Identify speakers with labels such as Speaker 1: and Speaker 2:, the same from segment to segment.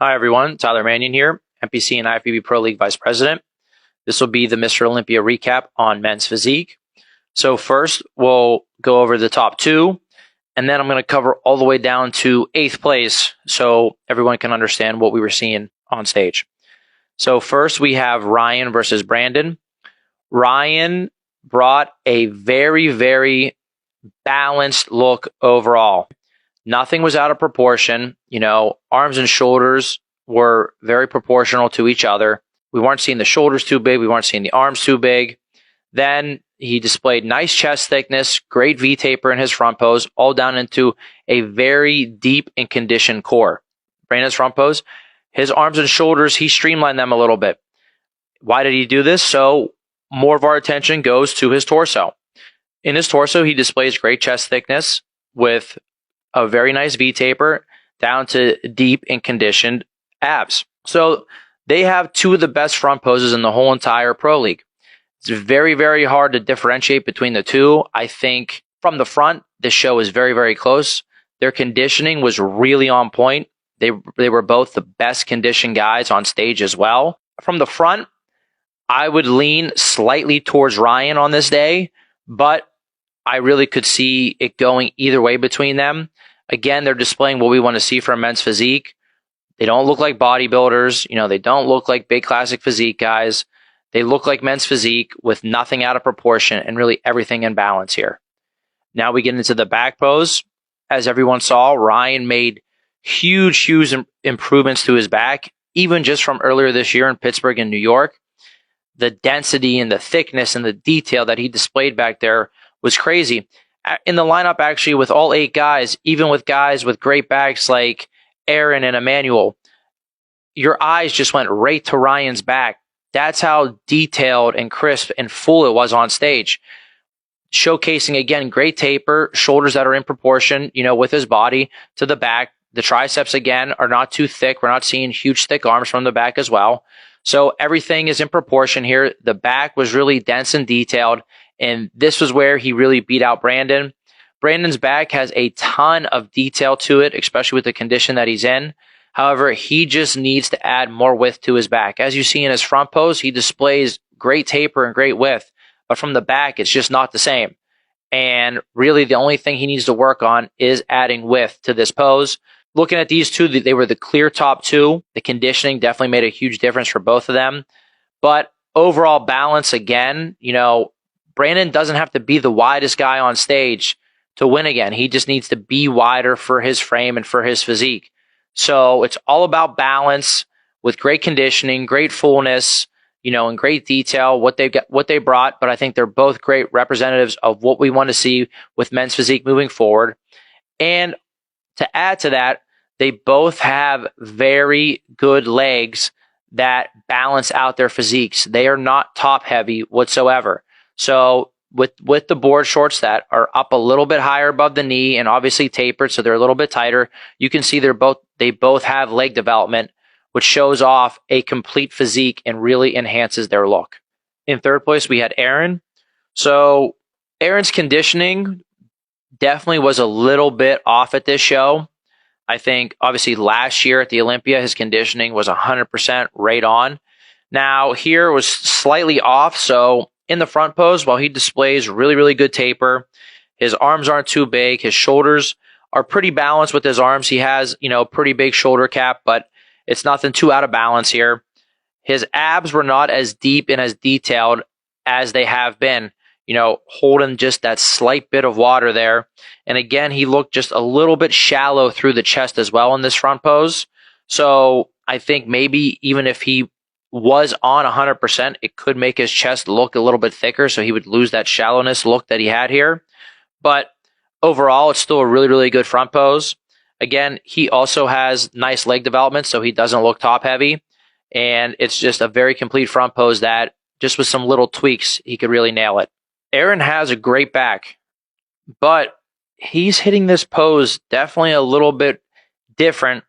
Speaker 1: Hi everyone, Tyler Manion here, MPC and IFBB Pro League Vice President. This will be the Mr. Olympia recap on men's physique. So first, we'll go over the top two, and then I'm going to cover all the way down to 8th place so everyone can understand what we were seeing on stage. So first, we have Ryan versus Brandon. Ryan brought a very, very balanced look overall. Nothing was out of proportion. Arms and shoulders were very proportional to each other. We weren't seeing the shoulders too big. We weren't seeing the arms too big. Then he displayed nice chest thickness, great V-taper in his front pose, all down into a very deep and conditioned core. Brandon's front pose, his arms and shoulders, he streamlined them a little bit. Why did he do this? So more of our attention goes to his torso. In his torso, he displays great chest thickness with a very nice V-taper down to deep and conditioned abs. So they have two of the best front poses in the whole entire Pro League. It's very, very hard to differentiate between the two. I think from the front, the show is very, very close. Their conditioning was really on point. They were both the best conditioned guys on stage as well. From the front, I would lean slightly towards Ryan on this day, but I really could see it going either way between them. Again, they're displaying what we want to see from men's physique. They don't look like bodybuilders. They don't look like big classic physique guys. They look like men's physique with nothing out of proportion and really everything in balance here. Now we get into the back pose. As everyone saw, Ryan made huge improvements to his back, even just from earlier this year in Pittsburgh and New York. The density and the thickness and the detail that he displayed back there was crazy. In the lineup, actually, with all 8 guys, even with guys with great backs like Aaron and Emanuel, your eyes just went right to Ryan's back. That's how detailed and crisp and full it was on stage. Showcasing, again, great taper, shoulders that are in proportion, with his body to the back. The triceps, again, are not too thick. We're not seeing huge, thick arms from the back as well. So everything is in proportion here. The back was really dense and detailed. And this was where he really beat out Brandon. Brandon's back has a ton of detail to it, especially with the condition that he's in. However, he just needs to add more width to his back. As you see in his front pose, he displays great taper and great width. But from the back, it's just not the same. And really, the only thing he needs to work on is adding width to this pose. Looking at these two, they were the clear top two. The conditioning definitely made a huge difference for both of them. But overall balance, again, Brandon doesn't have to be the widest guy on stage to win again. He just needs to be wider for his frame and for his physique. So it's all about balance with great conditioning, great fullness, and great detail, what they brought. But I think they're both great representatives of what we want to see with men's physique moving forward. And to add to that, they both have very good legs that balance out their physiques. They are not top heavy whatsoever. So with the board shorts that are up a little bit higher above the knee and obviously tapered, so they're a little bit tighter, you can see they both have leg development, which shows off a complete physique and really enhances their look. In 3rd place, we had Aaron. So Aaron's conditioning definitely was a little bit off at this show. I think obviously last year at the Olympia, his conditioning was 100% right on. Now here it was slightly off. So in the front pose, while he displays really, really good taper, his arms aren't too big. His shoulders are pretty balanced with his arms. He has, pretty big shoulder cap, but it's nothing too out of balance here. His abs were not as deep and as detailed as they have been, holding just that slight bit of water there. And again, he looked just a little bit shallow through the chest as well in this front pose. So I think maybe even if he was on 100%, it could make his chest look a little bit thicker, so he would lose that shallowness look that he had here. But overall, it's still a really, really good front pose. Again, he also has nice leg development, so he doesn't look top heavy. And it's just a very complete front pose that, just with some little tweaks, he could really nail it. Aaron has a great back, but he's hitting this pose definitely a little bit different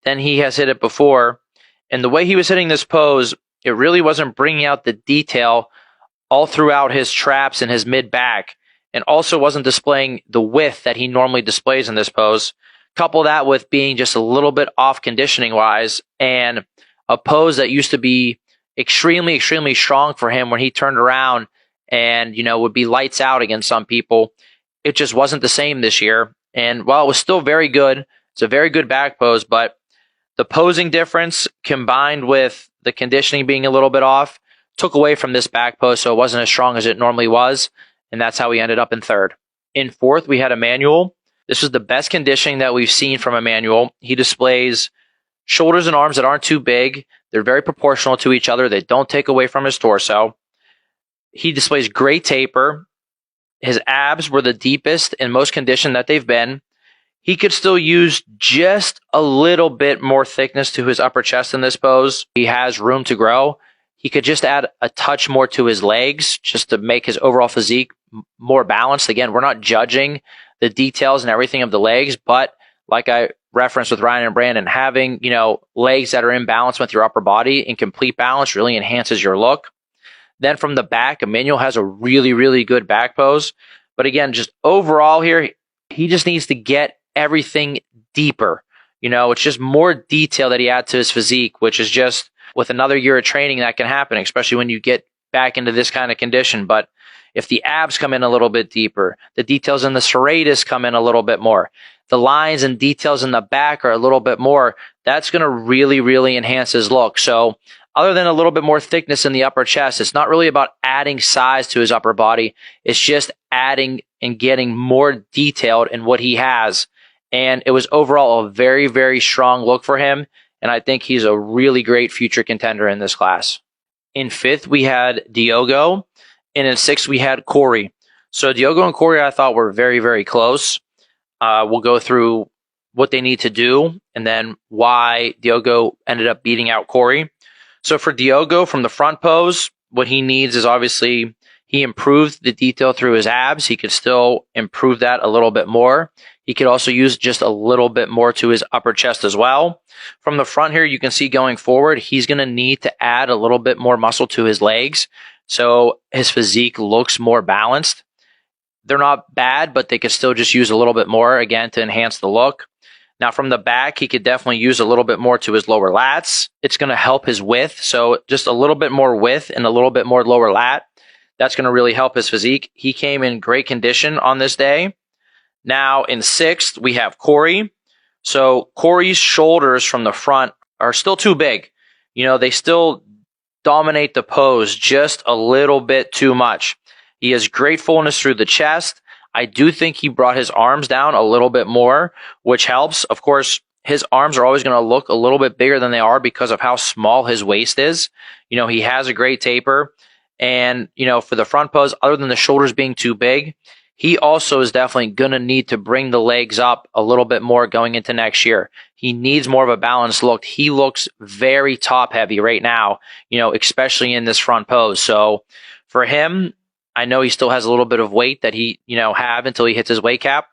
Speaker 1: than he has hit it before. And the way he was hitting this pose, it really wasn't bringing out the detail all throughout his traps and his mid-back, and also wasn't displaying the width that he normally displays in this pose. Couple that with being just a little bit off conditioning wise, and a pose that used to be extremely, extremely strong for him when he turned around and, would be lights out against some people. It just wasn't the same this year. And while it was still very good, it's a very good back pose, but the posing difference combined with the conditioning being a little bit off took away from this back pose, so it wasn't as strong as it normally was. And that's how we ended up in third. In fourth, we had Emanuel. This was the best conditioning that we've seen from Emanuel. He displays shoulders and arms that aren't too big. They're very proportional to each other. They don't take away from his torso. He displays great taper. His abs were the deepest and most conditioned that they've been. He could still use just a little bit more thickness to his upper chest in this pose. He has room to grow. He could just add a touch more to his legs just to make his overall physique more balanced. Again, we're not judging the details and everything of the legs, but like I referenced with Ryan and Brandon, having, legs that are in balance with your upper body in complete balance really enhances your look. Then from the back, Emanuel has a really, really good back pose. But again, just overall here, he just needs to get everything deeper. It's just more detail that he adds to his physique, which is just with another year of training that can happen, especially when you get back into this kind of condition. But if the abs come in a little bit deeper, the details in the serratus come in a little bit more, the lines and details in the back are a little bit more, that's going to really, really enhance his look. So other than a little bit more thickness in the upper chest, it's not really about adding size to his upper body. It's just adding and getting more detailed in what he has. And it was overall a very, very strong look for him. And I think he's a really great future contender in this class. In fifth, we had Diogo. And in sixth, we had Corey. So Diogo and Corey, I thought, were very, very close. We'll go through what they need to do and then why Diogo ended up beating out Corey. So for Diogo, from the front pose, what he needs is obviously he improved the detail through his abs. He could still improve that a little bit more. He could also use just a little bit more to his upper chest as well. From the front here, you can see going forward, he's going to need to add a little bit more muscle to his legs. So his physique looks more balanced. They're not bad, but they could still just use a little bit more, again, to enhance the look. Now, from the back, he could definitely use a little bit more to his lower lats. It's going to help his width. So just a little bit more width and a little bit more lower lat. That's going to really help his physique. He came in great condition on this day. Now, in sixth, we have Corey. So Corey's shoulders from the front are still too big. They still dominate the pose just a little bit too much. He has great fullness through the chest. I do think he brought his arms down a little bit more, which helps. Of course, his arms are always going to look a little bit bigger than they are because of how small his waist is. He has a great taper. And, for the front pose, other than the shoulders being too big, he also is definitely going to need to bring the legs up a little bit more going into next year. He needs more of a balanced look. He looks very top heavy right now, especially in this front pose. So for him, I know he still has a little bit of weight that he, have until he hits his weight cap.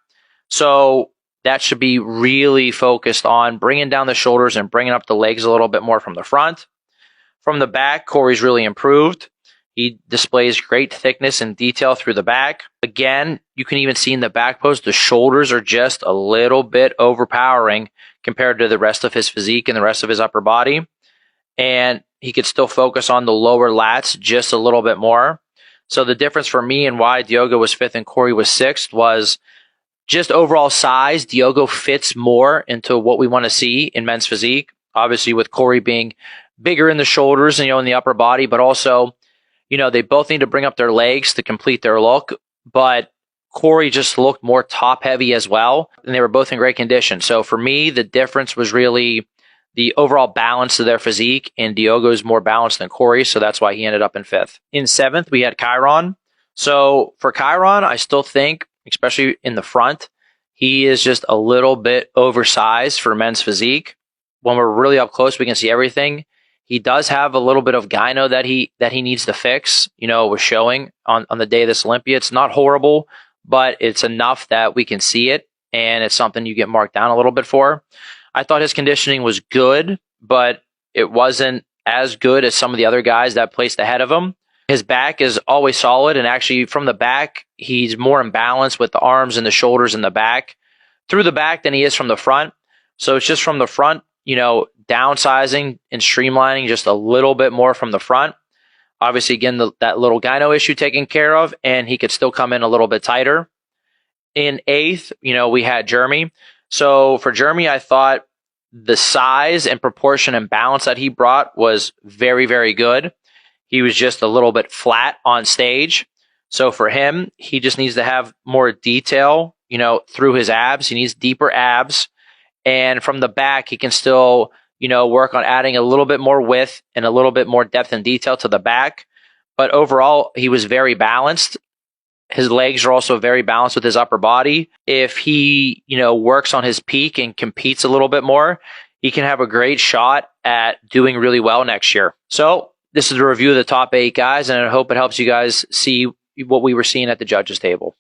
Speaker 1: So that should be really focused on bringing down the shoulders and bringing up the legs a little bit more from the front. From the back, Corey's really improved. He displays great thickness and detail through the back. Again, you can even see in the back pose, the shoulders are just a little bit overpowering compared to the rest of his physique and the rest of his upper body. And he could still focus on the lower lats just a little bit more. So the difference for me and why Diogo was fifth and Corey was sixth was just overall size. Diogo fits more into what we want to see in men's physique. Obviously, with Corey being bigger in the shoulders and, in the upper body, but also, they both need to bring up their legs to complete their look. But Corey just looked more top heavy as well. And they were both in great condition. So for me, the difference was really the overall balance of their physique, and Diogo is more balanced than Corey, so that's why he ended up in fifth. In seventh, we had Chiron. So for Chiron, I still think, especially in the front, he is just a little bit oversized for men's physique. When we're really up close, we can see everything. He does have a little bit of gyno that he needs to fix. It was showing on the day of this Olympia. It's not horrible, but it's enough that we can see it, and it's something you get marked down a little bit for. I thought his conditioning was good, but it wasn't as good as some of the other guys that placed ahead of him. His back is always solid, and actually from the back, he's more in balance with the arms and the shoulders in the back through the back than he is from the front. So it's just from the front, downsizing and streamlining just a little bit more from the front. Obviously, again, that little gyno issue taken care of, and he could still come in a little bit tighter. In 8th, we had Jeremy. So for Jeremy, I thought the size and proportion and balance that he brought was very, very good. He was just a little bit flat on stage. So for him, he just needs to have more detail, through his abs. He needs deeper abs. And from the back, he can still, work on adding a little bit more width and a little bit more depth and detail to the back. But overall, he was very balanced. His legs are also very balanced with his upper body. If he, works on his peak and competes a little bit more, he can have a great shot at doing really well next year. So this is a review of the top 8 guys, and I hope it helps you guys see what we were seeing at the judges table.